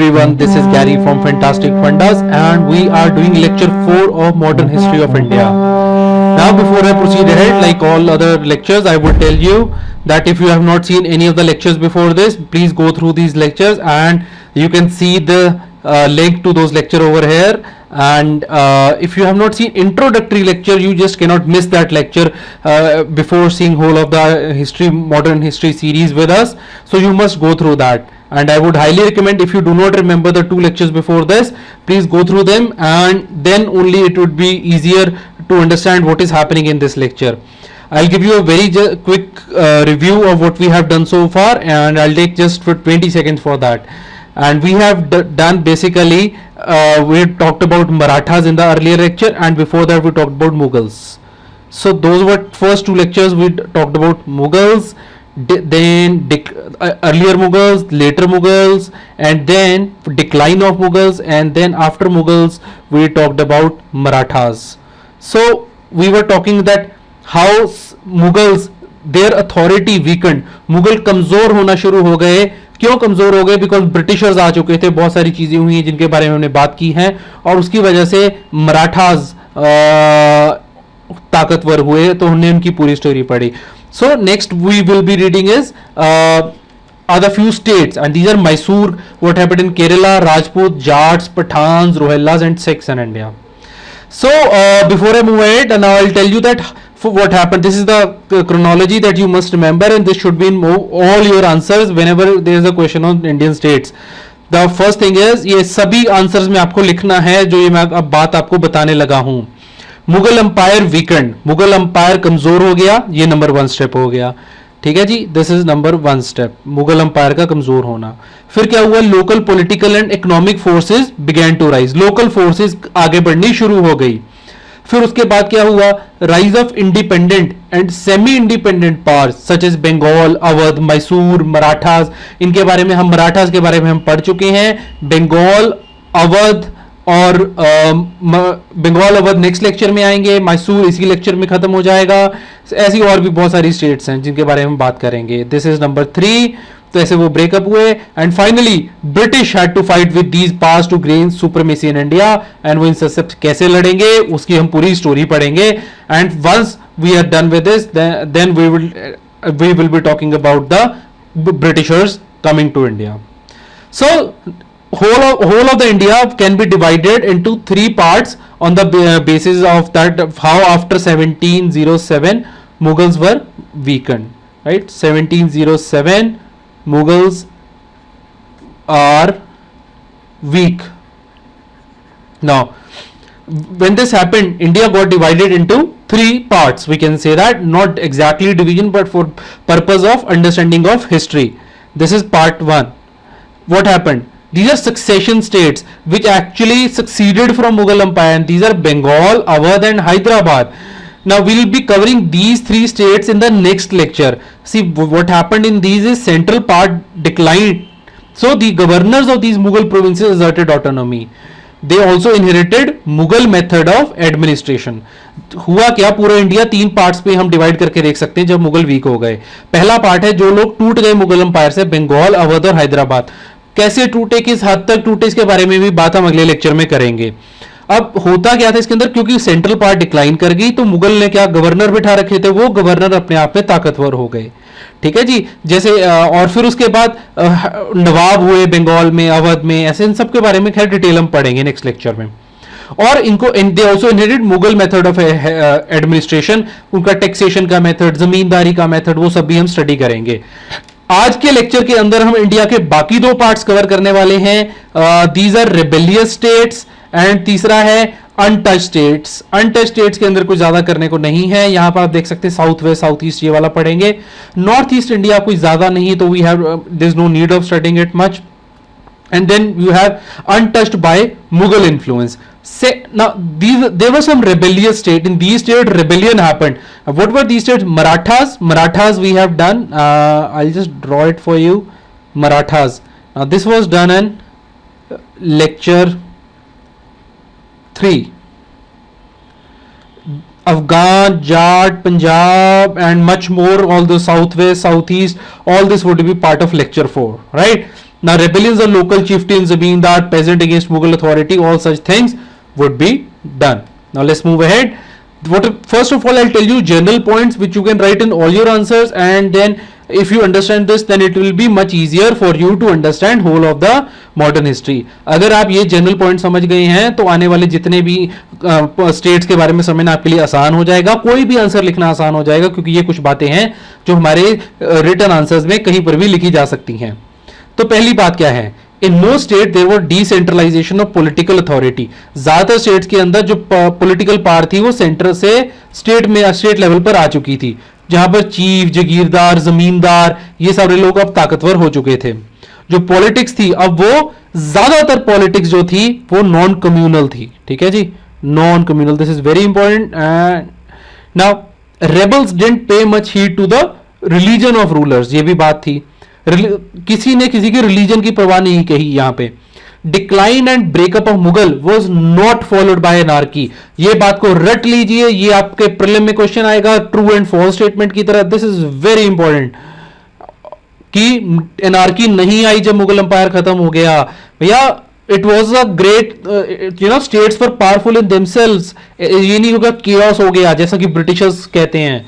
everyone, this is Gary from Fantastic Fundas and we are doing lecture 4 of Modern History of India. Now before I proceed ahead, like all other lectures, I would tell you that if you have not seen any of the lectures before this, please go through these lectures and you can see the link to those lecture over here. And if you have not seen introductory lecture, you just cannot miss that lecture before seeing whole of the modern history series with us. So you must go through that, and I would highly recommend, if you do not remember the 2 lectures before this, please go through them, and then only it would be easier to understand what is happening in this lecture. I'll give you a very quick review of what we have done so far, and I'll take just for 20 seconds for that. And we have done basically, we talked about Marathas in the earlier lecture, and before that we talked about Mughals. So those were first 2 lectures. We talked about Mughals, then earlier Mughals, later Mughals, and then decline of Mughals, and then after Mughals we talked about Marathas. So we were talking that how Mughals, their authority weakened, Mughal कमजोर होना शुरू हो गए. क्यों कमजोर हो गए? Because Britishers आ चुके थे, बहुत सारी चीजें हुई हैं जिनके बारे में हमने बात की है, और उसकी वजह से मराठाज ताकतवर हुए, तो हमने उनकी पूरी स्टोरी पढ़ी. So next we will be reading is are the few states, and these are Mysore, what happened in Kerala, Rajput, Jats, Pathans, Rohillas and Sikhs in India. So before I move ahead, and now I'll tell you that for what happened. This is the chronology that you must remember, and this should be in all your answers whenever there is a question on Indian states. The first thing is, ये सभी answers में आपको लिखना है जो ये मैं अब बात आपको बताने लगा हूं. Mughal umpire weekend, Mughal umpire कमजोर हो गया, ये नंबर 1 स्टेप हो गया. ठीक है जी, this is number 1 step, Mughal empire का कमजोर होना. फिर क्या हुआ? Local political and economic forces began to rise, local forces आगे बढ़नी शुरू हो गई. फिर उसके बाद क्या हुआ? Rise of independent and semi independent powers such as Bengal, Awadh, Mysore, Marathas. इनके बारे में हम, मराठास के बारे में हम पढ़ चुके हैं. बंगाल, अवध और बंगाल अवध नेक्स्ट लेक्चर में आएंगे, मैसूर इसी लेक्चर में खत्म हो जाएगा. ऐसी और भी बहुत सारी स्टेट्स हैं जिनके बारे में हम बात करेंगे. This is number 3. तो ऐसे वो ब्रेकअप हुए, and finally British had to fight with these powers to gain supremacy in India. एंड वो इनसे सब कैसे लड़ेंगे उसकी हम पूरी स्टोरी पढ़ेंगे. And once we are done with this, then we will be talking about the Britishers coming to India. So whole of the India can be divided into 3 parts on the basis of that, how after 1707 Mughals were weakened, right? 1707 Mughals are weak. Now when this happened, India got divided into 3 parts. We can say that, not exactly division, but for purpose of understanding of history. This is part 1. What happened? These are succession states which actually succeeded from Mughal Empire, and these are Bengal, Awadh and Hyderabad. Now we will be covering these 3 states in the next lecture. See, what happened in these is central part declined. So the governors of these Mughal provinces asserted autonomy. They also inherited Mughal method of administration. हुआ क्या? पूरा India 3 parts पे हम divide करके देख सकते हैं जब मुगल वीक हो गए. पहला पार्ट है जो लोग टूट गए मुगल एम्पायर से, बंगाल, अवध और हैदराबाद. कैसे टूटे, किस हद तक टूटे, इसके बारे में भी बात हम अगले लेक्चर में करेंगे. अब होता क्या था इसके अंदर, क्योंकि सेंट्रल पार्ट डिक्लाइन कर गई तो मुगल ने क्या गवर्नर बिठा रखे थे, वो गवर्नर अपने आप में ताकतवर हो गए. ठीक है जी, जैसे और फिर उसके बाद नवाब हुए बंगाल में, अवध में, ऐसे इन सब के बारे में खैर डिटेल हम पढ़ेंगे नेक्स्ट लेक्चर में. और इनको they also inherited Mughal method of administration, उनका टैक्सेशन का मेथड, जमींदारी का मेथड, वो सब भी हम स्टडी करेंगे. आज के लेक्चर के अंदर हम इंडिया के बाकी 2 पार्ट्स कवर करने वाले हैं. These are rebellious states, and तीसरा है अनटच स्टेट्स. अनटच स्टेट्स के अंदर कुछ ज्यादा करने को नहीं है. यहां पर आप देख सकते हैं साउथ वेस्ट, साउथ ईस्ट ये वाला पढ़ेंगे. नॉर्थ ईस्ट इंडिया कुछ ज्यादा नहीं, तो we have there is no need of studying it much. And then you have untouched by Mughal influence. Say now, there were some rebellious state. In these states, rebellion happened. What were these states? Marathas. Marathas we have done. I'll just draw it for you. Marathas. Now this was done in lecture 3. Afghan, Jat, Punjab, and much more. All the southwest, southeast. All this would be part of lecture 4, right? Now rebellions of local chieftains, zamindar, peasant against Mughal authority, all such things would be done. Now let's move ahead. First of all, I'll tell you general points which you can write in all your answers, and then if you understand this, then it will be much easier for you to understand whole of the modern history. अगर आप ये general point समझ गए हैं तो आने वाले जितने भी स्टेट्स के बारे में समझना आपके लिए आसान हो जाएगा, कोई भी आंसर लिखना आसान हो जाएगा, क्योंकि ये कुछ बातें हैं जो हमारे रिटन आंसर्स में कहीं पर भी लिखी जा सकती हैं. तो पहली बात क्या है, in no state there was decentralization of political authority. ज्यादातर स्टेट्स के अंदर जो पॉलिटिकल पावर थी वो सेंटर से स्टेट लेवल पर आ चुकी थी, जहां पर चीफ, जागीरदार, जमींदार ये सारे लोग अब ताकतवर हो चुके थे. जो पॉलिटिक्स थी अब वो ज्यादातर पॉलिटिक्स जो थी वो नॉन कम्युनल थी. ठीक है जी, non communal, this is very important. Now rebels didn't pay much heed to the religion of rulers, ये भी बात थी. किसी ने किसी के रिलीजन की परवाह नहीं कही. यहां पे decline and breakup of Mughal was not followed by anarchy. ये बात को रट लीजिए, ये आपके प्रीलिम में क्वेश्चन आएगा ट्रू एंड फॉल्स स्टेटमेंट की तरह. दिस इज वेरी इंपॉर्टेंट कि एनार्की नहीं आई जब मुगल अंपायर खत्म हो गया भैया. It was a great states were powerful in themselves. ये नहीं होगा केओस हो गया जैसा कि ब्रिटिशर्स कहते हैं.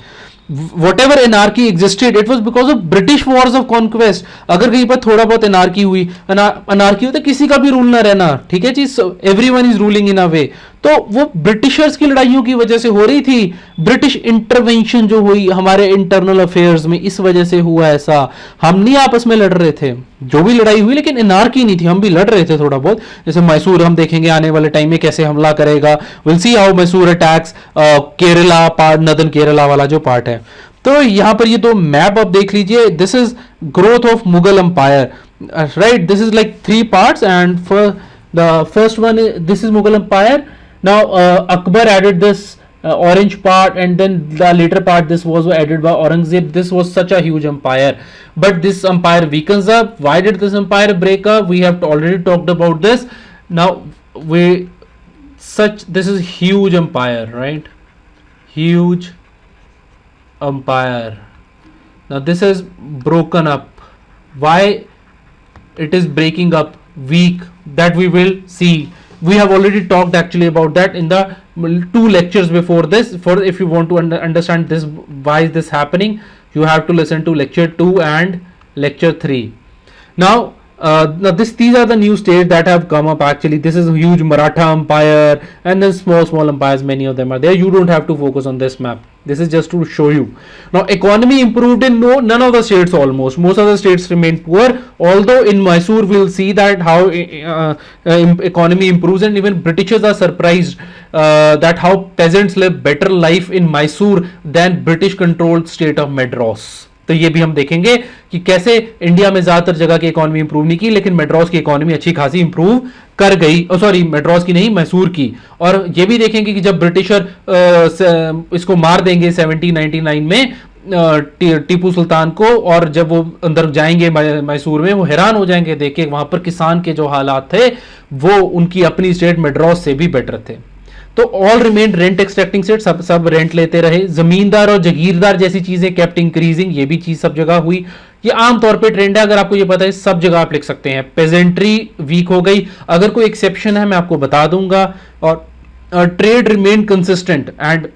whatever anarchy existed, it was because of British wars of conquest. अगर कहीं पर थोड़ा बहुत anarchy हुई, anarchy होता है किसी का भी रूल ना रहना, ठीक है जी, everyone is ruling in a way, तो वो ब्रिटिशर्स की लड़ाइयों की वजह से हो रही थी. ब्रिटिश इंटरवेंशन जो हुई हमारे इंटरनल अफेयर्स में, इस वजह से हुआ ऐसा. हम नहीं आपस में लड़ रहे थे, जो भी लड़ाई हुई, लेकिन एनार्की नहीं थी, हम भी लड़ रहे थे थोड़ा बहुत. जैसे मैसूर हम देखेंगे आने वाले टाइम में कैसे हमला करेगा. Will see how Mysore attacks Kerala part, northern Kerala वाला जो पार्ट है. तो यहां पर ये दो मैप आप देख लीजिए. This is growth of Mughal umpire, right. This is like 3 parts, and for the first one, this is Mughal Empire. Now Akbar added this orange part, and then the later part this was added by Aurangzeb. This was such a huge empire, but this empire weakens up. Why did this empire break up? We have already talked about this. Now this is huge empire, right? Huge empire. Now this is broken up. Why it is breaking up? Weak, that we will see. We have already talked actually about that in the 2 lectures before this. For if you want to understand this, why is this happening, you have to listen to lecture 2 and lecture 3. Now these are the new states that have come up actually. This is a huge Maratha empire, and then small empires, many of them are there. You don't have to focus on this map. This is just to show you. Now economy improved in none of the states almost. Most of the states remain poor, although in Mysore we'll see that how economy improves, and even Britishers are surprised that how peasants live better life in Mysore than British controlled state of Madras. तो ये भी हम देखेंगे कि कैसे India में ज्यादातर जगह की इकोनॉमी इंप्रूव नहीं की, लेकिन मेड्रास की इकोनॉमी अच्छी खासी इंप्रूव कर गई. सॉरी, मेड्रास की नहीं, मैसूर की. और ये भी देखेंगे कि जब ब्रिटिशर इसको मार देंगे 1799 में टीपू सुल्तान को, और जब वो अंदर जाएंगे मैसूर में, वो हैरान हो जाएंगे देख के वहां पर किसान के जो हालात थे वो उनकी अपनी स्टेट मेड्रास से भी बेटर थे. तो all remain rent extracting state, सब रेंट लेते रहे. जमींदार और जागीरदार जैसी चीजें केप्ट इंक्रीजिंग, ये भी चीज सब जगह हुई. ये आमतौर पे ट्रेंड है, अगर आपको ये पता है सब जगह आप लिख सकते हैं. पेजेंट्री वीक हो गई, अगर कोई एक्सेप्शन है मैं आपको बता दूंगा. और trade remain consistent and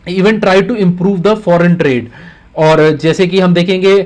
even try to improve the foreign trade. और जैसे कि हम देखेंगे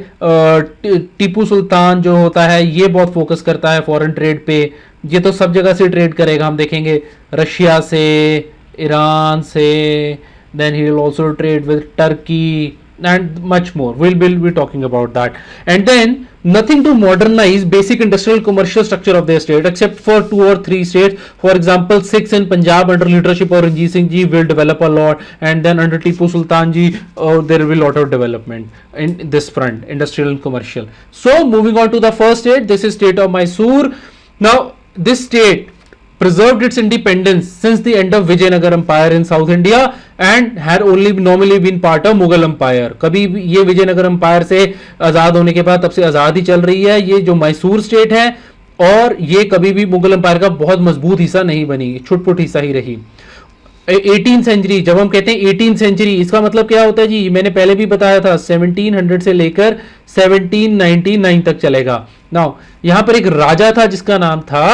टीपू सुल्तान जो होता है ये बहुत फोकस करता है फॉरेन ट्रेड पे. ये तो सब जगह से ट्रेड करेगा, हम देखेंगे रशिया से, ईरान से, then he will also trade with Turkey and much more. We'll be talking about that. And then nothing to modernize basic industrial commercial structure of their state except for 2 or 3 states. For example, 6 in Punjab under leadership of Ranjit Singh ji will develop a lot, and then under Tipu Sultan ji there will be a lot of development in this front, industrial and commercial. So moving on to the first state, this is state of Mysore. Now this state preserved its independence since the end of Vijayanagar Empire in South India and had only nominally been part of Mughal Empire. कभी भी ये Vijayanagar empire से आजाद होने के बाद तब से आजादी चल रही है ये जो मैसूर स्टेट है, और ये कभी भी मुगल एम्पायर का बहुत मजबूत हिस्सा नहीं बनी, छुटपुट हिस्सा ही रही. 18th सेंचुरी, जब हम कहते हैं 18th सेंचुरी, इसका मतलब क्या होता है जी, मैंने पहले भी बताया था 1700 से लेकर 1799 तक चलेगा. नाउ यहां पर एक राजा था जिसका नाम था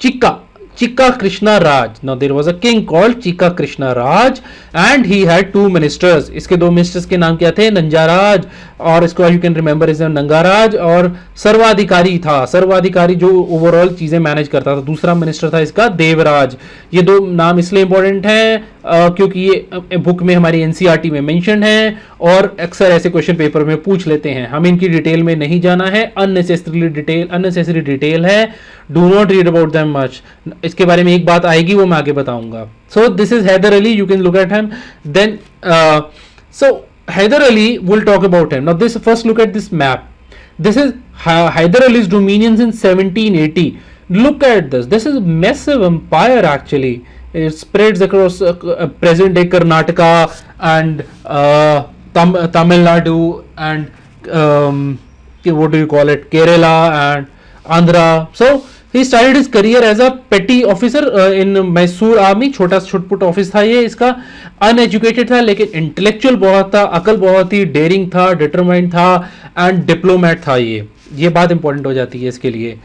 Chikka Krishna Raj. Now there was a king called Chikka Krishna Raj and he had two ministers. इसके दो मिनिस्टर्स के नाम क्या थे? नंजाराज, और इसको यू कैन रिमेंबर इज नंगाराज, और सर्वाधिकारी था. सर्वाधिकारी जो ओवरऑल चीजें मैनेज करता था. दूसरा मिनिस्टर था इसका देवराज. ये दो नाम इसलिए इंपॉर्टेंट है क्योंकि ये बुक में हमारी एनसीईआरटी में मेंशन है और अक्सर ऐसे क्वेश्चन पेपर में पूछ लेते हैं. हमें इनकी डिटेल में नहीं जाना है. अननेसेसरी डिटेल है. Do not read about them much. इसके बारे में एक बात आएगी, वो मैं आगे बताऊंगा. So this is Hyder Ali. You can look at him. Then so Hyder Ali, we'll talk about him. Now this, first look at this map. This is Hyder Ali's dominions in 1780. Look at this. This is a massive empire actually. It spreads across present day Karnataka and Tamil Nadu and what do you call it? Kerala and Andhra. So he started his career as a petty officer in Mysore army. छोटा छुटपुट office था ये इसका. Uneducated था लेकिन intellectual बहुत था, अकल बहुत थी, डेयरिंग था, डिटरमाइंड था एंड डिप्लोमेट था. ये बात इंपॉर्टेंट हो जाती है इसके लिए.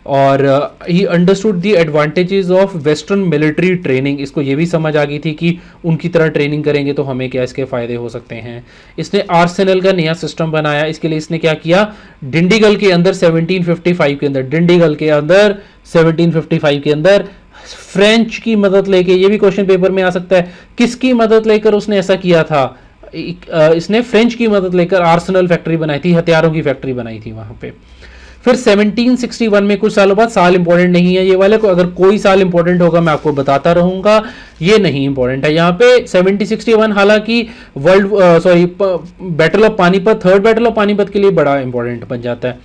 और he understood the advantages of western military training. इसको ये भी समझ आ गई थी कि उनकी तरह ट्रेनिंग करेंगे तो हमें क्या इसके फायदे हो सकते हैं. इसने आर्सेनल का नया सिस्टम बनाया. इसके लिए इसने क्या किया? डिंडीगल के अंदर 1755 के अंदर, डिंडीगल के अंदर 1755 के अंदर फ्रेंच की मदद लेके, ये भी क्वेश्चन पेपर में आ सकता है, किसकी मदद लेकर उसने ऐसा किया था? इसने फ्रेंच की मदद लेकर आर्सेनल फैक्ट्री बनाई थी, हथियारों की फैक्ट्री बनाई थी वहां पे. फिर 1761 में, कुछ सालों बाद, साल इंपॉर्टेंट नहीं है ये वाले को, अगर कोई साल इंपॉर्टेंट होगा मैं आपको बताता रहूंगा, ये नहीं इंपॉर्टेंट है यहाँ पे. 1761 हालांकि battle of Panipat, third battle of Panipat के लिए बड़ा इंपॉर्टेंट बन जाता है.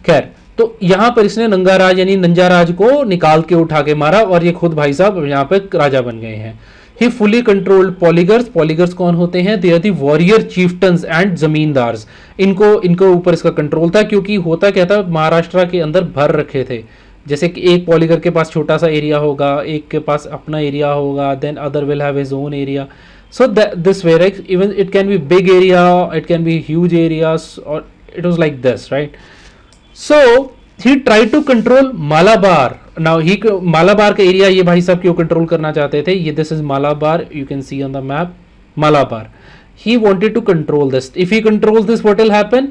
खैर, तो यहां पर इसने नंगाराज यानी नंजाराज को निकाल के उठा के मारा और ये खुद भाई साहब यहाँ पे राजा बन गए हैं. He fully controlled poligars. Poligars कौन होते हैं? They are the warrior chieftains and zamindars. इनको ऊपर इसका कंट्रोल था क्योंकि होता क्या था, महाराष्ट्र के अंदर भर रखे थे. जैसे कि एक पॉलीगर के पास छोटा सा एरिया होगा, एक के पास अपना एरिया होगा, then other will have his own area. So this way, right, even it can be big area, it can be huge areas, और it was like this, right. So he tried to control Malabar. Now Malabar का area ये भाई साहब क्यों control करना चाहते थे? ये this is Malabar, you can see on the map, Malabar. He wanted to control this. If he controls this, what will happen?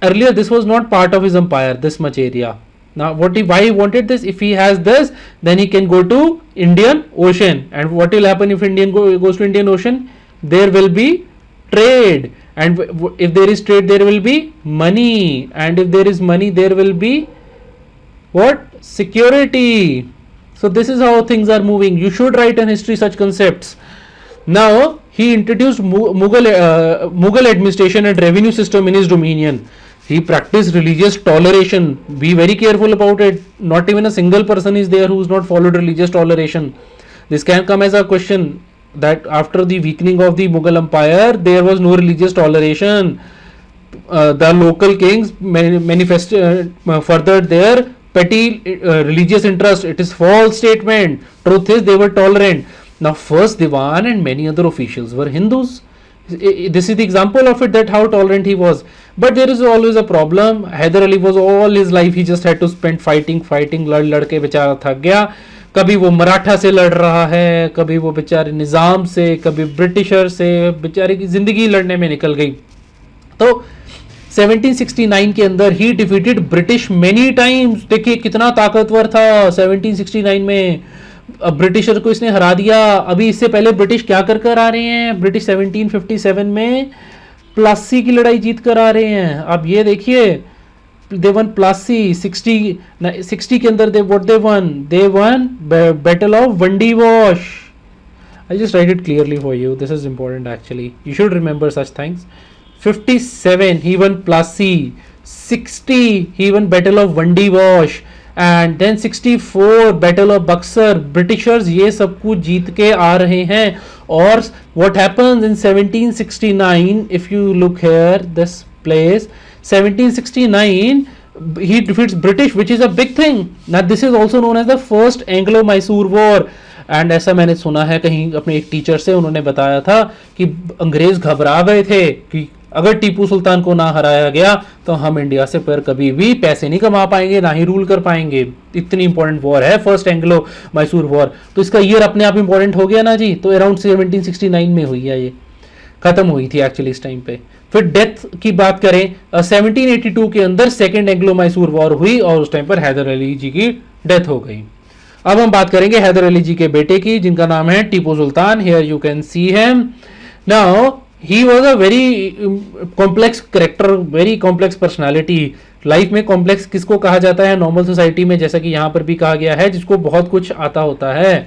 Earlier this was not part of his empire, this much area. Now why he wanted this? If he has this, then he can go to Indian Ocean. And what will happen if Indian goes to Indian Ocean? There will be trade. And if there is trade, there will be money, and if there is money, there will be what? Security. So this is how things are moving. You should write in history such concepts. Now he introduced Mughal administration and revenue system in his dominion. He practiced religious toleration. Be very careful about it. Not even a single person is there who has not followed religious toleration. This can come as a question, that after the weakening of the Mughal Empire, there was no religious toleration. The local kings manifested furthered their petty religious interest. It is false statement. Truth is they were tolerant. Now first Diwan and many other officials were Hindus. This is the example of it, that how tolerant he was. But there is always a problem. Hyder Ali was all his life, he just had to spend fighting, लड़ के बेचारा थक गया. कभी वो मराठा से लड़ रहा है, कभी वो बेचारे निज़ाम से, कभी ब्रिटिशर से, बेचारे की जिंदगी लड़ने में निकल गई. तो 1769 के अंदर ही डिफीटेड ब्रिटिश मेनी टाइम्स. देखिए कितना ताकतवर था 1769 में. ब्रिटिशर को इसने हरा दिया. अभी इससे पहले ब्रिटिश क्या कर आ रहे हैं? ब्रिटिश 1757 में प्लासी की लड़ाई जीत कर आ रहे हैं. अब ये देखिए, they won Plassey. 60 के अंदर they won battle of Vandi Wash. I'll just write it clearly for you. This is important actually. You should remember such things. 57 he won Plassey. 60 he won battle of Vandi Wash. And then 64 battle of Buxar. Britishers ये सब कुछ जीत के आ रहे हैं. और what happens in 1769, if you look here, this place, 1769 he defeats British, which is a big thing. Now this is also known as the first Anglo-Mysore War. And ऐसा मैंने सुना है कहीं अपने एक टीचर से, उन्होंने बताया था कि अंग्रेज घबरा गए थे कि अगर टीपू सुल्तान को ना हराया गया तो हम इंडिया से पर कभी भी पैसे नहीं कमा पाएंगे, ना ही रूल कर पाएंगे। इतनी इंपॉर्टेंट वॉर है फर्स्ट एंग्लो मैसूर वॉर। तो इसका ईयर अपने आप इंपॉर्टेंट हो गया ना जी। तो अराउंड 1769 में हुई है, ये खत्म हुई थी एक्चुअली इस टाइम पे। फिर डेथ की बात करें 1782 के अंदर सेकेंड एंग्लो मैसूर वॉर हुई और उस टाइम पर हैदर अली जी की डेथ हो गई। अब हम बात करेंगे हैदर अली जी के बेटे की, जिनका नाम है Tipu Sultan. Here you can see him. Now he was a very complex character, very complex personality. Life में कॉम्प्लेक्स किसको कहा जाता है नॉर्मल सोसाइटी में, जैसा कि यहाँ पर भी कहा गया है, जिसको बहुत कुछ आता होता है।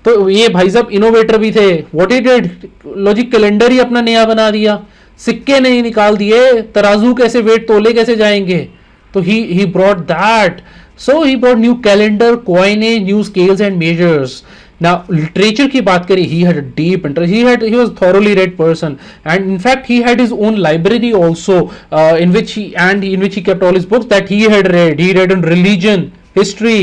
तो ये भाई साहब इनोवेटर भी थे। What he did, logic calendar ही अपना नया बना दिया, सिक्के नहीं निकाल दिए, तराजू कैसे वेट तोले कैसे जाएंगे, तो he brought that. So he brought new calendar, coinage, new scales and measures. Now, literature की बात करें, he had a deep interest. He was thoroughly read person, and in fact, he had his own library also, in which he kept all his books that he had read. He read on religion, history,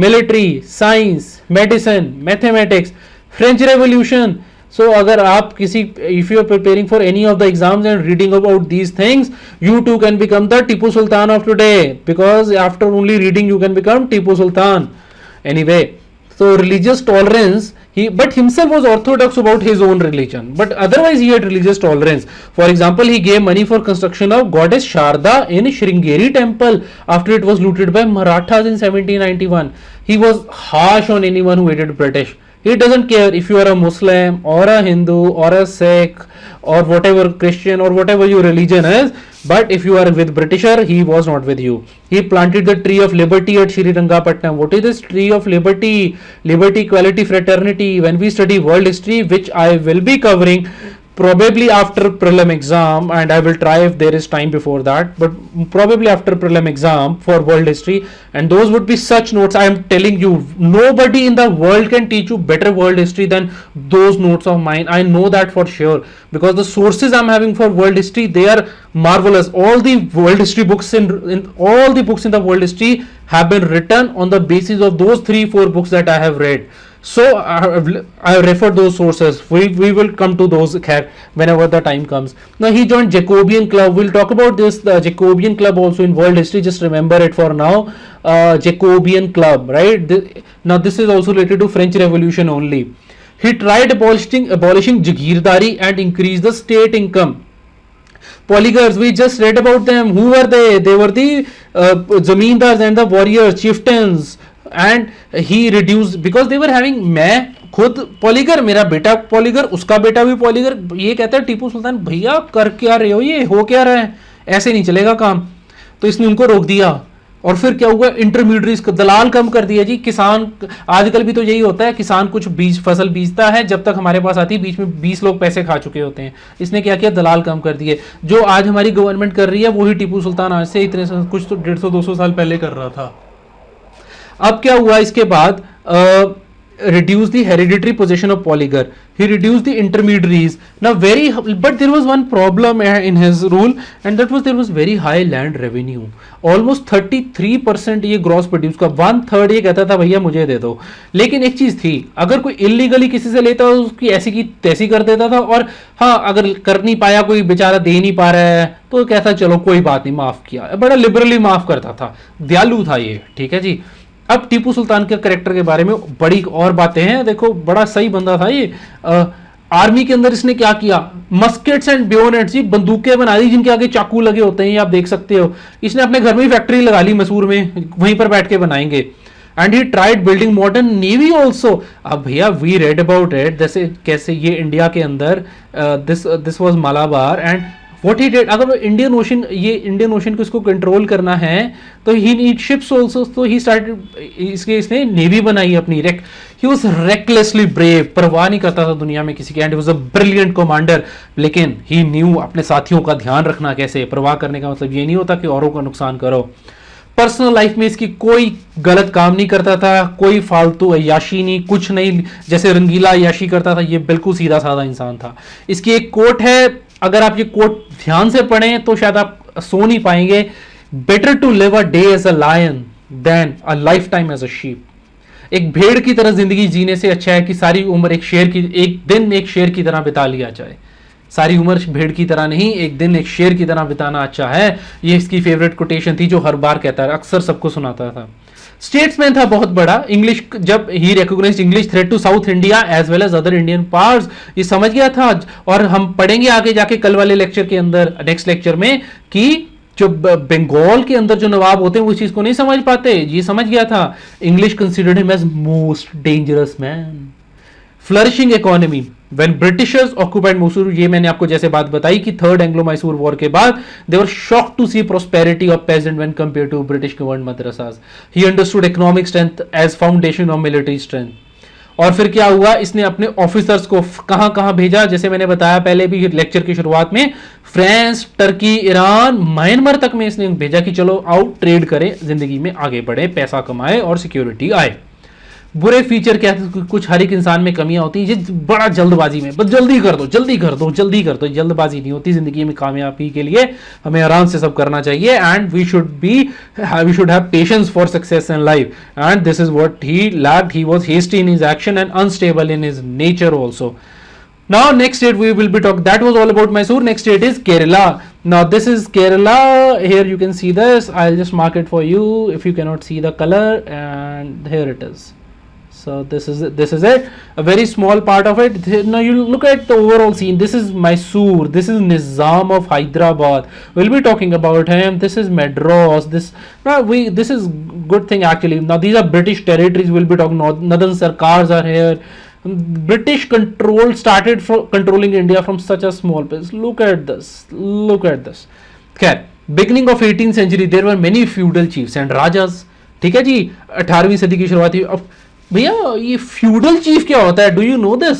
military, science, medicine, mathematics, French Revolution. So, अगर आप किसी, if you are preparing for any of the exams and reading about these things, you too can become the Tipu Sultan of today, because after only reading you can become Tipu Sultan. Anyway. So religious tolerance, but himself was orthodox about his own religion, but otherwise he had religious tolerance. For example, he gave money for construction of goddess Sharda in Sringeri temple after it was looted by Marathas in 1791. He was harsh on anyone who hated British. He doesn't care if you are a Muslim or a Hindu or a Sikh or whatever, Christian or whatever your religion is, but if you are with Britisher, he was not with you. He planted the tree of liberty at Srirangapatnam. What is this tree of liberty? Liberty, equality, fraternity. When we study world history, which I will be covering probably after prelim exam, and I will try if there is time before that, but probably after prelim exam for world history, and those would be such notes. I am telling you, nobody in the world can teach you better world history than those notes of mine. I know that for sure, because the sources I'm having for world history, they are marvelous. All the world history books in all the books in the world history have been written on the basis of those 3-4 books that I have read. So I refer those sources. We will come to those whenever the time comes. Now he joined Jacobean Club. We'll talk about this, the Jacobean Club, also in world history. Just remember it for now. Jacobean Club, right? Now this is also related to French Revolution only. He tried abolishing Jagirdari and increase the state income. Polygars, we just read about them. Who were they? They were the zamindars and the warriors, chieftains. And he reduced, because they were having, मैं खुद पॉलीगर, मेरा बेटा पॉलीगर, उसका बेटा भी पॉलीगर। ये कहता है टीपू सुल्तान, भैया कर क्या रहे हो, ये हो क्या रहा है, ऐसे नहीं चलेगा काम। तो इसने उनको रोक दिया। और फिर क्या हुआ, इंटरमीडिएट्स को दलाल कम कर दिया जी। किसान आजकल भी तो यही होता है, किसान कुछ बीज फसल बीजता है, जब तक हमारे पास आती है बीच में 20 लोग पैसे खा चुके होते हैं। इसने क्या किया, दलाल कम कर दिए। जो आज हमारी गवर्नमेंट कर रही है वही टीपू सुल्तान आज से इतने कुछ तो 150-200 साल पहले कर रहा था। अब क्या हुआ इसके बाद, reduce the hereditary possession of polygar. He reduced the intermediaries. Now but there was one problem in his rule, and that was there was very high land revenue. Almost 33% ये gross produce का 1/3 ये कहता था भैया मुझे दे दो। लेकिन एक चीज थी, अगर कोई इलीगली किसी से लेता उसकी ऐसी की तैसी कर देता था, और हाँ अगर कर नहीं पाया, कोई बेचारा दे नहीं पा रहा है, तो कहता चलो कोई बात नहीं, माफ किया। बड़ा लिबरली माफ करता था, दयालु था ये, ठीक है जी। अब टीपू सुल्तान के करेक्टर के बारे में बड़ी और बातें हैं। देखो बड़ा सही बंदा था ये। आर्मी के अंदर इसने क्या किया, मस्केट्स एंड बेयोनेट्स, जी बंदूकें बना दी जिनके आगे चाकू लगे होते हैं, ये आप देख सकते हो। इसने अपने घर में ही फैक्ट्री लगा ली मैसूर में, वहीं पर बैठ के बनाएंगे। And he tried building modern navy also. अब भैया वी रेड अबाउट इट, जैसे कैसे ये इंडिया के अंदर this was Malabar, and what he did, अगर इंडियन ओशन को इसको कंट्रोल करना है तो ही नीड शिप्स आल्सो। तो ही स्टार्टेड, इसने नेवी बनाई अपनी। ही वाज रेकलेसली ब्रेव, परवाह नहीं करता था दुनिया में किसी के, and he was a brilliant commander. लेकिन ही न्यू अपने साथियों का ध्यान रखना कैसे। परवाह करने का मतलब ये नहीं होता कि औरों का नुकसान करो। पर्सनल लाइफ में इसकी कोई गलत काम नहीं करता था, कोई फालतू अय्याशी नहीं, कुछ नहीं जैसे रंगीला अय्याशी करता था। ये बिल्कुल सीधा साधा इंसान था। इसकी एक कोट है, अगर आप ये कोट ध्यान से पढ़ें तो शायद आप सो नहीं पाएंगे। Better to live a day as a lion than a lifetime as a sheep. एक भेड़ की तरह जिंदगी जीने से अच्छा है कि सारी उम्र एक दिन एक शेर की तरह बिता लिया जाए। सारी उम्र भेड़ की तरह नहीं, एक दिन एक शेर की तरह बिताना अच्छा है। ये इसकी फेवरेट कोटेशन थी जो हर बार कहता है, अक्सर सबको सुनाता था। स्टेट्समैन था बहुत बड़ा, इंग्लिश जब he recognized English threat to South India as well as other Indian parts, ये समझ गया था। और हम पढ़ेंगे आगे जाके कल वाले लेक्चर के अंदर, नेक्स्ट लेक्चर में, कि जो बंगाल के अंदर जो नवाब होते हैं वो चीज को नहीं समझ पाते, ये समझ गया था। English considered him as most dangerous man. Flourishing economy when Britishers occupied Mysore, ये मैंने आपको जैसे बात बताई कि थर्ड एंग्लो मैसूर वॉर के बाद they were shocked to see prosperity of peasant when compare to British governed मद्रासास। He understood economic strength as foundation of military strength. और फिर क्या हुआ, इसने अपने ऑफिसर्स को कहां कहां भेजा, जैसे मैंने बताया पहले भी लेक्चर की शुरुआत में, फ्रांस, टर्की, ईरान, म्यांमार तक में इसने भेजा कि चलो आओ ट्रेड करें, जिंदगी में आगे बढ़े, पैसा कमाए और सिक्योरिटी आए। बुरे फीचर क्या थे, कुछ हर एक इंसान में कमियां होती हैं, ये बड़ा जल्दबाजी में, बस जल्दी कर दो जल्दी कर दो जल्दी कर दो, जल्दबाजी नहीं होती जिंदगी में। कामयाबी के लिए हमें आराम से सब करना चाहिए, and we should have patience for success in life, and this is what he lacked. He was hasty in his action and unstable in his nature also. Now next state we will be talking, that was all about Mysore. Next state is Kerala. Now this is Kerala. Here you can see this. I'll just mark it for you if you cannot see the color, and here it is. So this is it, a very small part of it. Now you look at the overall scene. This is Mysore, this is Nizam of Hyderabad, we'll be talking about him. This is Madras. This is good thing actually. Now these are British territories, we'll be talking. Northern Sarkars are here. British control started controlling India from such a small place. Look at this. खैर, beginning of 18th century there were many feudal chiefs and rajas. ठीक है जी, 18वीं सदी की शुरुआत हुई। अब भैया ये फ्यूडल चीफ क्या होता है, do you know this?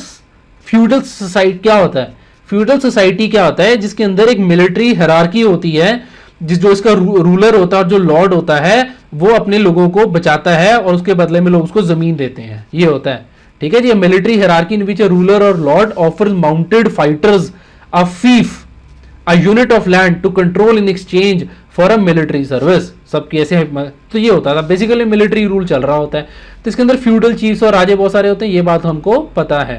Feudal society क्या होता है? फ्यूडल सोसाइटी क्या होता है, जिसके अंदर एक मिलिट्री हायरार्की होती है, जो इसका रूलर होता है और जो लॉर्ड होता है वो अपने लोगों को बचाता है और उसके बदले में लोग उसको जमीन देते हैं, ये होता है। ठीक है जी, military hierarchy in which a ruler और lord offers mounted fighters a fief, a unit of land to control in exchange for a military service. सबकी ऐसे, तो ये होता था बेसिकली, मिलिट्री रूल चल रहा होता है। तो इसके अंदर फ्यूडल चीफ्स और राजे बहुत सारे होते हैं, ये बात हमको पता है।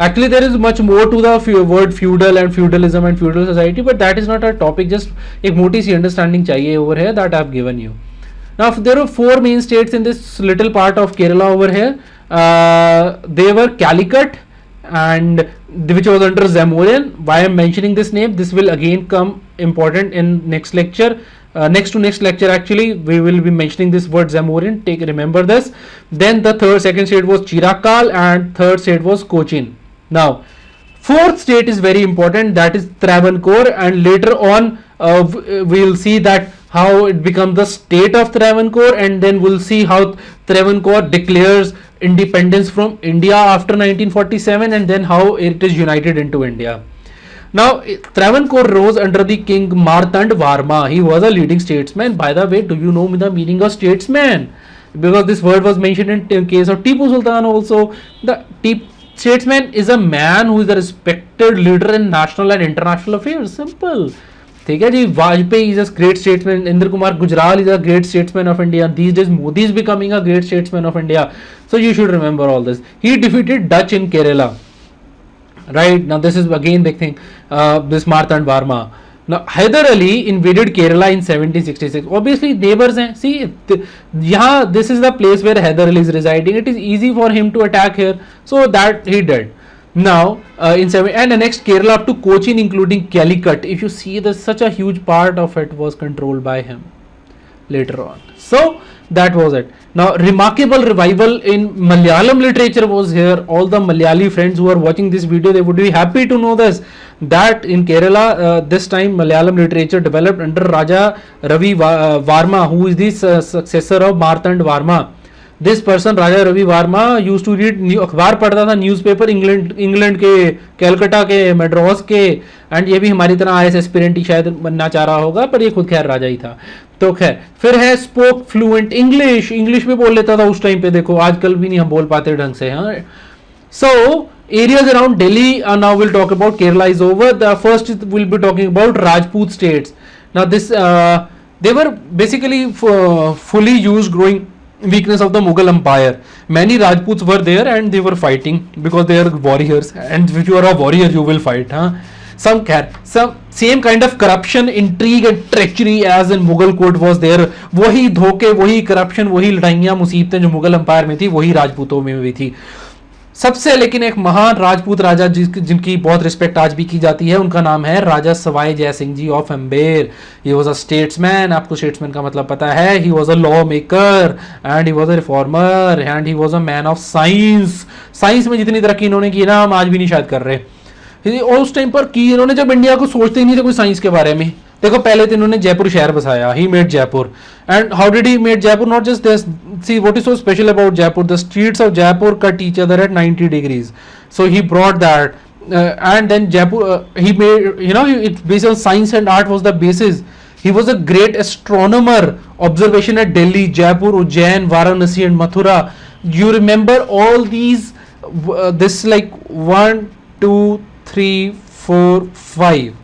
Actually there is much more to the word feudal and feudalism and feudal society, but that is not a topic, just एक मोटी सी अंडरस्टैंडिंग चाहिए over here, that I have given you. Now there are 4 main states in this little part of Kerala over here. They were Calicut, and which was under Zamorin. Why I am mentioning this name, this will again come important in next lecture. Next to next lecture actually we will be mentioning this word Zamorin. Remember this. Then the second state was Chirakal, and third state was Cochin. Now fourth state is very important, that is Travancore, and later on we will see that how it becomes the state of Travancore, and then we'll see how Travancore declares independence from India after 1947, and then how it is united into India. Now Travancore rose under the king Martand Varma. He was a leading statesman. By the way, do you know the meaning of statesman? Because this word was mentioned in case of Tipu Sultan also. The statesman is a man who is a respected leader in national and international affairs. Simple. ठीक है जी, Vajpayee is a great statesman, Inder Kumar Gujral is a great statesman of India, these days Modi is becoming a great statesman of India, so you should remember all this. He defeated Dutch in Kerala, right? Now this is again big thing, this Martand Varma. Now Hyder Ali invaded Kerala in 1766. Obviously neighbors hain, see yahan, this is the place where Hyder Ali is residing, it is easy for him to attack here, so that he did. Now and the next Kerala up to Cochin including Calicut, if you see, there's such a huge part of it was controlled by him later on. So that was it. Now remarkable revival in Malayalam literature was here. All the Malayali friends who are watching this video, they would be happy to know this, that in Kerala this time Malayalam literature developed under Raja Ravi Varma, who is the successor of Martand Varma. This person Raja Ravi Varma use to read, अखबार पढ़ता था, newspaper, England के, कैलकाटा के, मैड्रास के, and ये भी हमारी तरह IAS एस्पिरेंट ही शायद बनना चाह रहा होगा, पर ये खुद खैर राजा ही था. तो खैर फिर है स्पोक फ्लुएंट इंग्लिश भी बोल लेता था उस टाइम पे, देखो आजकल भी नहीं हम बोल पाते ढंग से. हाँ, सो areas around Delhi, now we'll talk about. Kerala is over. The first we'll be talking about Rajput states. Now this they were basically fully used growing weakness of the Mughal Empire. Many Rajputs were there and they were fighting because they are warriors, and if you are a warrior you will fight. some same kind of corruption, intrigue and treachery as in Mughal court was there. वही धोखे, वही corruption, वही लड़ाइयाँ मुसीबतें जो Mughal umpire में थी वही राजपूतों में भी थी. सबसे लेकिन एक महान राजपूत राजा जिनकी बहुत रिस्पेक्ट आज भी की जाती है, उनका नाम है Raja Sawai Jai Singh ji of Amber. He was a statesman. आपको स्टेट्समैन का मतलब पता है. He was a law maker and he was a reformer and he was a man of science. Science में जितनी तरक्की इन्होंने की ना, हम आज भी नहीं शायद कर रहे. और उस टाइम पर की इन्होंने, जब इंडिया को सोचते ही नहीं थे कोई साइंस के बारे में. देखो पहले तो इन्होंने जयपुर शहर बसाया. He made Jaipur. And how did he made Jaipur? Not just this. See what is so special about Jaipur? The streets of Jaipur cut each other at 90 degrees. So he brought that. And then Jaipur, he made, you know, it's based on science and art was the basis. He was a great astronomer. Observation at Delhi, Jaipur, Ujjain, Varanasi and Mathura. You remember all these, this like 1, 2, 3, 4, 5.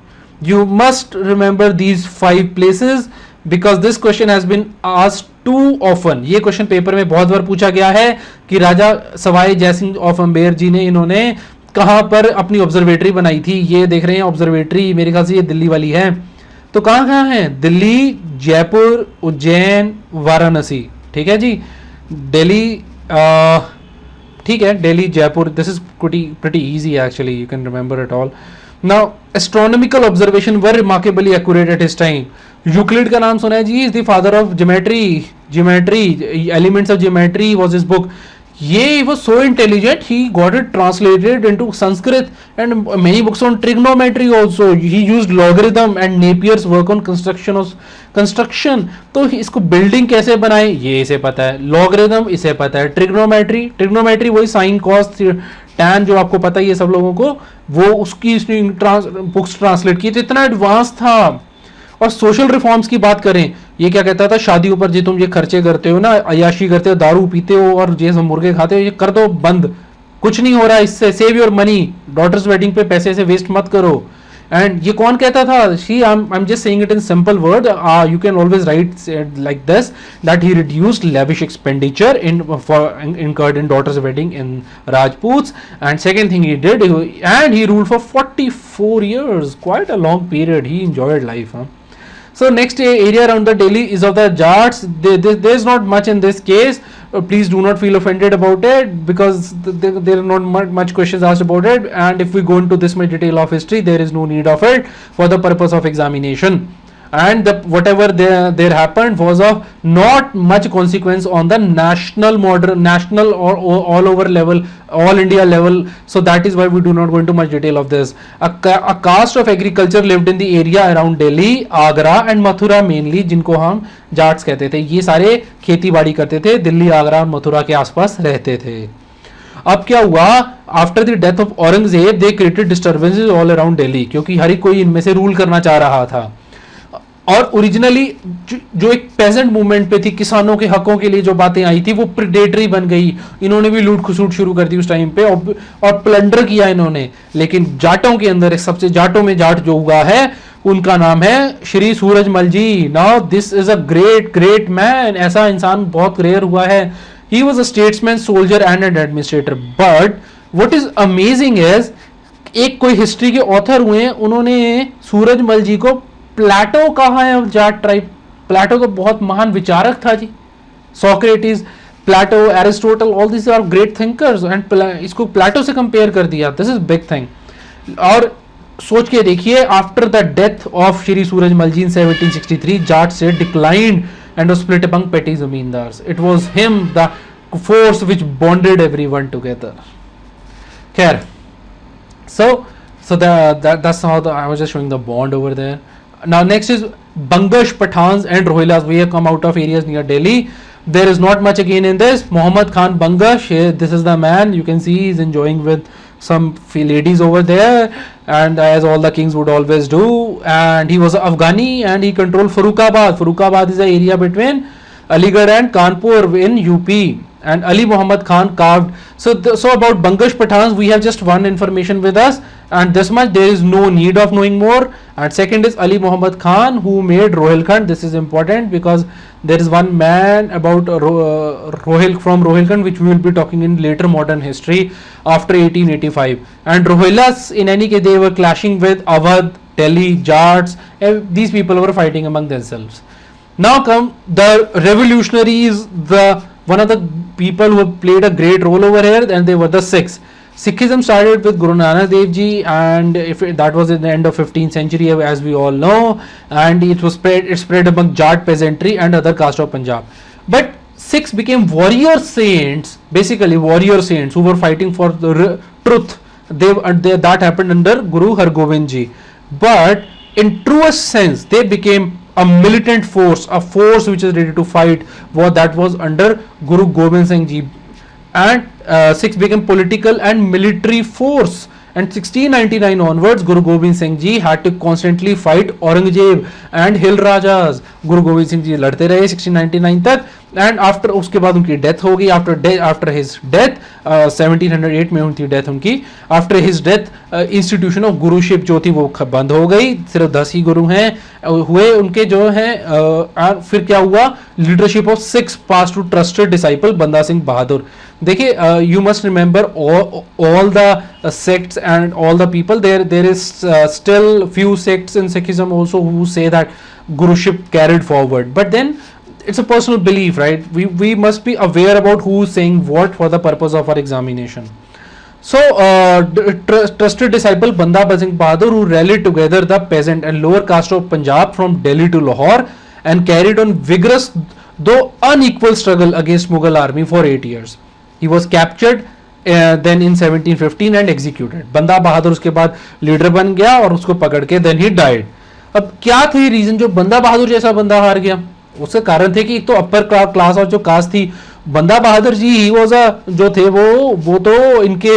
You must remember these 5 places because this question has been asked too often. ये question paper में बहुत बार पूछा गया है कि राजा Sawai Jaisingh of Amber जी ने, इन्होंने कहाँ पर अपनी ऑब्जर्वेटरी बनाई थी. ये देख रहे हैं ऑब्जर्वेटरी, मेरे ख्याल से ये दिल्ली वाली है. तो कहाँ कहाँ है? दिल्ली, जयपुर, उज्जैन, वाराणसी. ठीक है जी. दिल्ली, ठीक है, Delhi, Jaipur. This is pretty easy actually. You can remember it all. Now, astronomical observation were remarkably accurate at his time. Euclid का नाम सुना है जी. Is the father of geometry, elements of geometry was his book. ये was so intelligent, he got it translated into Sanskrit and many books on trigonometry also. He used logarithm and Napier's work on construction. तो इसको building कैसे बनाए ये इसे पता है. Logarithm इसे पता है. ट्रिग्नोमेट्री वही साइन कॉस टैन जो आपको पता ही है सब लोगों को, वो उसकी बुक्स ट्रांसलेट की. तो इतना एडवांस था. और सोशल रिफॉर्म्स की बात करें, ये क्या कहता था? शादियों पर जो तुम ये खर्चे करते हो ना, अयाशी करते हो, दारू पीते हो और ये मुर्गे खाते हो, ये कर दो बंद. कुछ नहीं हो रहा इससे. Save your money. Daughters wedding पे पैसे से वेस्ट मत करो. एंड ये कौन कहता था? I am just saying it in simple word. You can always right like this that he reduced lavish expenditure incurred in daughter's wedding in Rajputs. And second thing he did, and he ruled for 44 years, quite a long period. He enjoyed life. So next area around the Delhi is of the Jats. There's not much in this case. Please do not feel offended about it because there are not much questions asked about it. And if we go into this much detail of history, there is no need of it for the purpose of examination. And whatever there happened was of not much consequence on the national or all over level, all India level. So that is why we do not go into much detail of this. A caste of agriculture lived in the area around Delhi, Agra and Mathura mainly, जिनको हम जाट्स कहते थे. ये सारे खेती बाड़ी करते थे, दिल्ली, आगरा और मथुरा के आसपास रहते थे. अब क्या हुआ? After the death of Aurangzeb they created disturbances all around Delhi, क्योंकि हर कोई इनमें से रूल करना चाह रहा था. और ओरिजिनली जो एक पेजेंट मूवमेंट पे थी, किसानों के हकों के लिए जो बातें आई थी, वो प्रेडेटरी बन गई. इन्होंने भी लूट खसूट शुरू कर दी उस टाइम पे और प्लंडर किया इन्होंने. लेकिन जाटों के अंदर एक सबसे जाटों में जाट जो हुआ है, उनका नाम है Shri Surajmal ji. Now this is a great man. ऐसा इंसान बहुत रेयर हुआ है. He was a statesman, soldier and an administrator. But what is amazing is, एक कोई हिस्ट्री के ऑथर हुए, उन्होंने सूरजमल जी को प्लेटो कहा है जाट ट्राइब. प्लेटो तो बहुत महान विचारक था जी. Socrates, Plato, Aristotle, all this are great thinkers. And इसको प्लेटो से कंपेयर कर दिया. This is big thing. और सोच के देखिए, after the death of Shri Surajmal ji in 1763, Jat से declined and was split among petty zamindars. It was him, the force which bonded everyone together. Khair. So that's how I was just showing the bond over there. Now next is Bangash, Pathans and Rohillas. We have come out of areas near Delhi. There is not much again in this. Muhammad Khan Bangash, this is the man. You can see he's enjoying with some ladies over there, and as all the kings would always do. And he was Afghani and he controlled Farrukhabad. Farrukhabad is the area between Aligarh and Kanpur in UP. And Ali Muhammad Khan carved. So about Bangash Pathans, we have just one information with us. and this much there is no need of knowing more. And second is Ali Muhammad Khan, who made Rohilkhand. This is important because there is one man about from Rohilkhand which we will be talking in later modern history after 1885. And Rohillas, in any case, they were clashing with Awadh, Delhi, Jats. These people were fighting among themselves. Now come the revolutionaries, the one of the people who played a great role over here, and they were the Sikhs. Sikhism started with Guru Nanak Dev Ji, and that was in the end of 15th century, as we all know, and it spread among Jat peasantry and other caste of Punjab. But Sikhs became warrior saints, basically warrior saints who were fighting for the truth. That happened under Guru Har Gobind Ji. But in truest sense, they became a militant force, a force which is ready to fight. That was under Guru Gobind Singh Ji. And Sikhs became political and military force. And 1699 onwards, Guru Gobind Singh Ji had to constantly fight Aurangzeb and Hill Rajas. Guru Gobind Singh Ji लड़ते रहे 1699 तक, and after उसके बाद उनकी death हो गई. After his death, 1708 में उनकी डेथ उनकी. After his death, institution of guruship जो थी वो बंद हो गई. सिर्फ 10 ही गुरु हैं हुए उनके जो हैं. फिर क्या हुआ? Leadership of Sikhs pass to trusted disciple Banda Singh बहादुर. देखिए, you must remember all the sects and all the people. There is still few sects in Sikhism also who say that guruship carried forward, but then it's a personal belief, right? We must be aware about who is saying what for the purpose of our examination. So trusted disciple Banda Singh Bahadur, who rallied together the peasant and lower caste of Punjab from Delhi to Lahore and carried on vigorous though unequal struggle against Mughal army for 8 years. He was captured then in 1715 and executed. बंदा बहादुर उसके बाद leader बन गया और उसको पकड़ के then he died. अब क्या थे रीजन जो बंदा बहादुर जैसा बंदा हार गया? उसके कारण थे कि एक तो अपर क्लास और जो कास्ट थी, बंदा बहादुर जी ही जो थे वो तो इनके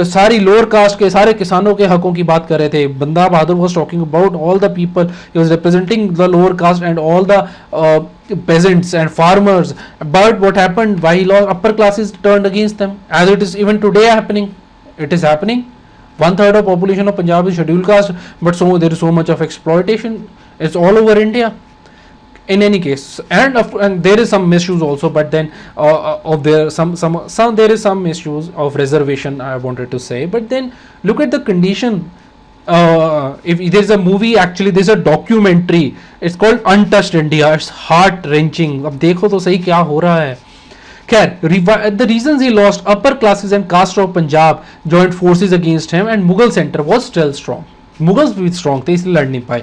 सारी लोअर कास्ट के सारे किसानों के हकों की बात कर रहे थे. Banda Bahadur was talking about all the people, he was representing the lower caste and all the peasants and farmers. But what happened? Why he lost? Upper classes turned against them, as it is even today happening. It is happening. 1/3 of population of Punjab is scheduled caste, but there is so much of exploitation. It's all over India. In any case, and there is some misuse also, but then there is some misuse of reservation, I wanted to say. But then look at the condition. If there's a movie, actually there's a documentary, it's called Untouched India. It's heart wrenching. अब देखो तो सही क्या हो रहा है. खैर, the reasons he lost, upper classes and caste of Punjab joined forces against him, and Mughal center was still strong. Mughals भी strong थे, इसलिए लड़ नहीं पाए.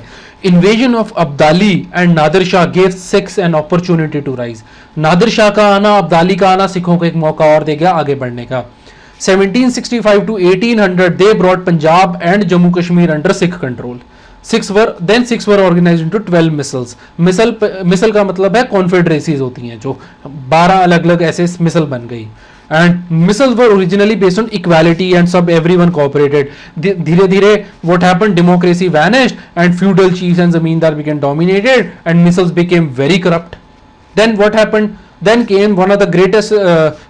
Invasion of Abdali and Nadir Shah gave Sikhs an opportunity to rise. Nadir Shah का आना, अब्दाली का आना सिखों को एक मौका और दे गया आगे बढ़ने का. 1765 to 1800 they brought Punjab and Jammu Kashmir under Sikh control. Six were organized into 12 misls. Misl का मतलब है कॉन्फेडरेसीज होती हैं, जो 12 अलग अलग ऐसे मिसल बन गई. And missiles were originally based on equality and everyone cooperated. धीरे धीरे what happened? Democracy vanished and feudal chiefs and zamindar became dominated and missiles became very corrupt. Then what happened? Then came one of the greatest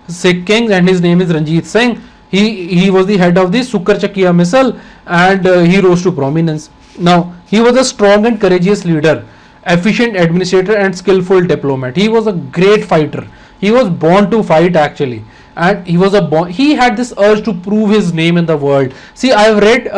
Sikh kings, and his name is Ranjit Singh. He was the head of the Sukar Chakia missile, and he rose to prominence. Now, he was a strong and courageous leader, efficient administrator and skillful diplomat. He was a great fighter. He was born to fight actually, and he had this urge to prove his name in the world. See, I have read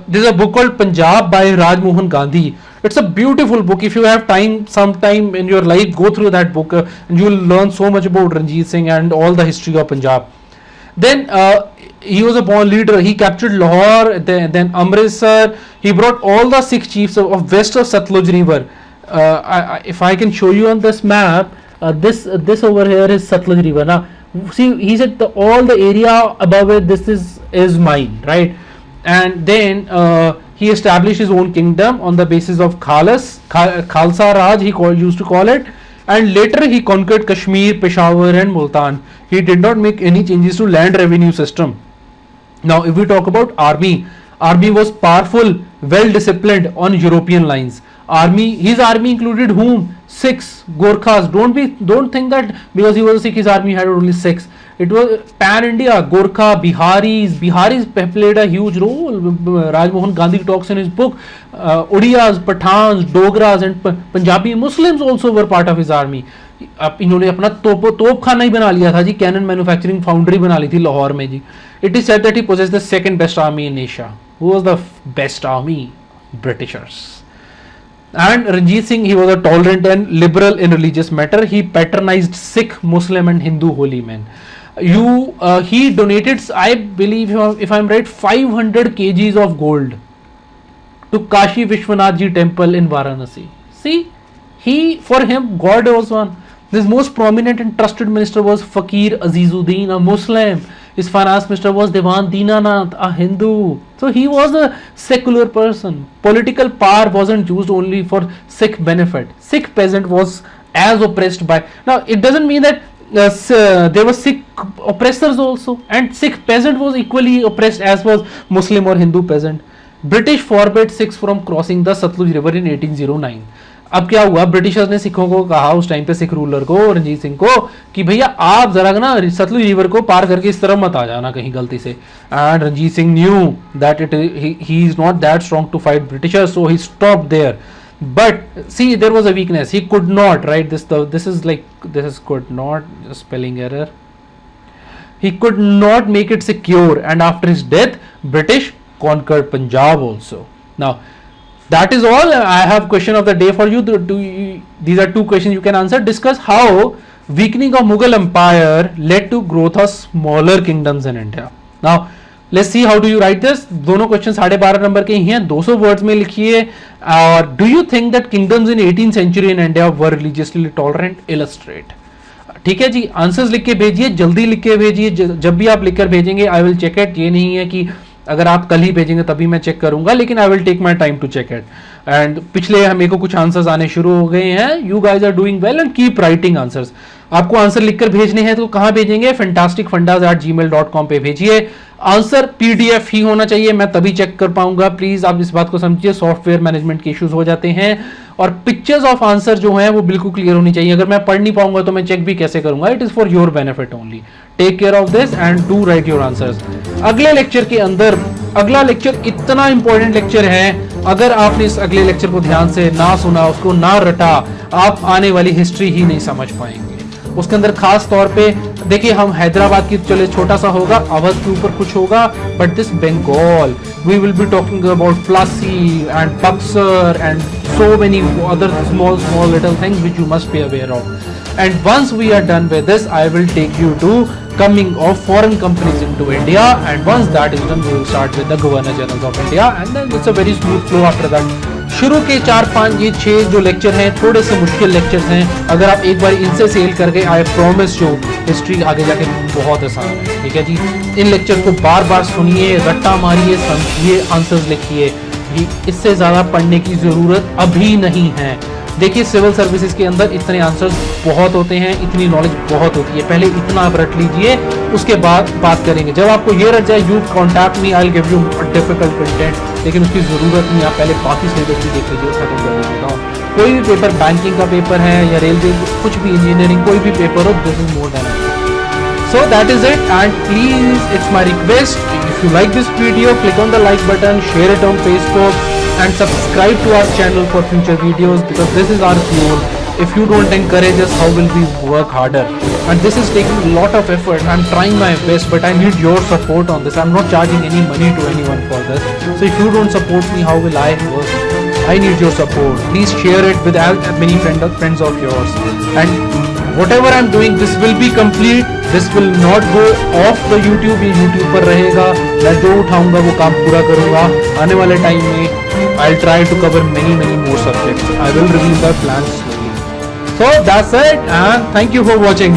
there's a book called Punjab by Raj Mohan Gandhi. It's a beautiful book. If you have some time in your life, go through that book and you will learn so much about Ranjit Singh and all the history of Punjab. Then he was a born leader. He captured Lahore, then Amritsar. He brought all the Sikh chiefs of west of Satluj River. If I can show you on this map, this over here is Satluj River. Now, see, he said all the area above it, this is mine, right? And then he established his own kingdom on the basis of Khalsa Raj, he used to call it. And later he conquered Kashmir, Peshawar and Multan. He did not make any changes to land revenue system. Now, if we talk about army was powerful, well disciplined on European lines. His army included whom? Sikhs, Gorkhas. Don't think that because he was a Sikh, his army had only Sikhs. It was pan India, Gorkha, Biharis played a huge role. Rajmohan Gandhi talks in his book. Odiyas, Pathans, Dogras and Punjabi Muslims also were part of his army. अब इन्होंने अपना तोप खाना ही बना लिया था जी, cannon manufacturing foundry बना ली थी लाहौर में जी. It is said that he possess the second best army in Asia. Who was the best army? Britishers. And Ranjit Singh, he was a tolerant and liberal in religious matter. He patronized Sikh, Muslim and Hindu holy men. He donated, I believe, if I'm right, 500 kgs of gold to Kashi Vishwanath Ji temple in Varanasi. See, for him, God was one. His most prominent and trusted minister was Fakir Azizuddin, a Muslim. His finance minister was Devan Dinanath, a Hindu. So he was a secular person. Political power wasn't used only for Sikh benefit. Sikh peasant was as oppressed by. Now it doesn't mean that there were Sikh oppressors also, and Sikh peasant was equally oppressed as was Muslim or Hindu peasant. British forbade Sikhs from crossing the Satluj River in 1809. अब क्या हुआ, Britishers ने सिखों को कहा उस time पे, Sikh ruler को, रंजीत सिंह को, कि भैया आप जरा ना सतलुज रिवर को पार करके इस तरफ मत आ जाना कहीं गलती से. And Ranjit Singh knew that he is not that strong to fight Britishers, so he stop there. But see there was a weakness, he could not write this is could not, spelling error, he could not make it secure, and after his death British conquered Punjab also. Now that is all. I have question of the day for you. These are two questions you can answer. Discuss how weakening of Mughal empire led to growth of smaller kingdoms in India. Now let's see how do you write this. दोनों question 12.5 number के ही हैं, 200 words में लिखिए. और do you think that kingdoms in 18th century in India were religiously tolerant? Illustrate. ठीक है जी, answers लिख के भेजिए, जल्दी लिख के भेजिए. जब भी आप लिखकर भेजेंगे आई विल चेक इट. ये नहीं है कि अगर आप कल ही भेजेंगे तभी मैं चेक करूंगा, लेकिन I will take my time to check it. And पिछले मेरे को कुछ आंसर्स आने शुरू हो गए हैं. You guys are doing well and keep writing answers. आपको आंसर लिखकर भेजने हैं तो कहाँ भेजेंगे? fantasticfundas@gmail.com पे भेजिए. आंसर पीडीएफ ही होना चाहिए, मैं तभी चेक कर पाऊंगा. प्लीज आप इस बात को समझिए, सॉफ्टवेयर मैनेजमेंट के इश्यूज हो जाते हैं. और पिक्चर्स ऑफ आंसर जो है वो बिल्कुल क्लियर होनी चाहिए. अगर मैं पढ़ नहीं पाऊंगा तो मैं चेक भी कैसे करूंगा? It is for your benefit only. Take care of this and do write your answers. अगले लेक्चर के अंदर, अगला लेक्चर इतना इंपॉर्टेंट लेक्चर है, अगर आपने इस अगले लेक्चर को ध्यान से ना सुना, उसको ना रटा, आप आने वाली हिस्ट्री ही नहीं समझ पाएंगे. उसके अंदर खास तौर पे देखिए, हम हैदराबाद की, चले छोटा सा होगा, अवध के ऊपर कुछ होगा, but this Bengal we will be talking about Plassey and Buxar and so many other small little things which you must be aware of. And once we are done with this, I will take you to coming of foreign companies into India, and once that is done we will start with the Governor Generals of India, and then it's a very smooth flow after that. शुरू के 4, 5, ये 6 जो lecture हैं थोड़े से मुश्किल lectures हैं. अगर आप एक बार इनसे सेल कर गए, आई प्रॉमिस यू हिस्ट्री आगे जाके बहुत आसान है. ठीक है जी, इन लेक्चर को बार बार सुनिए, रट्टा मारिए, समझिए, आंसर्स लिखिए. इससे ज़्यादा पढ़ने की ज़रूरत अभी नहीं है. देखिए, सिविल सर्विसेज के अंदर इतने आंसर्स बहुत होते हैं, इतनी नॉलेज बहुत होती है. पहले इतना आप रट लीजिए, उसके बाद बात करेंगे. जब आपको ये रट जाए, you contact me, I will give you difficult content, लेकिन उसकी ज़रूरत नहीं. आप पहले बाकी सिलेबस भी देख लीजिए, खत्म कर देता हूँ. कोई भी पेपर, बैंकिंग का पेपर है या रेलवे, कुछ भी, इंजीनियरिंग, कोई भी पेपर हो, this is more than. So that is it, and please, it's my request, if you like this video, click on the like button, share it on Facebook, and subscribe to our channel for future videos, because this is our fuel. If you don't encourage us, how will we work harder? And this is taking a lot of effort. I'm trying my best, but I need your support on this. I'm not charging any money to anyone for this. So if you don't support me, how will I work? I need your support. Please share it with as many friends of yours. And whatever I'm doing, this will be complete. This will not go off the YouTube. ये YouTube पर रहेगा. मैं जो उठाऊंगा वो काम पूरा करूंगा. आने वाले टाइम में I'll try to cover many more subjects. I will review the plans slowly. So that's it, and thank you for watching.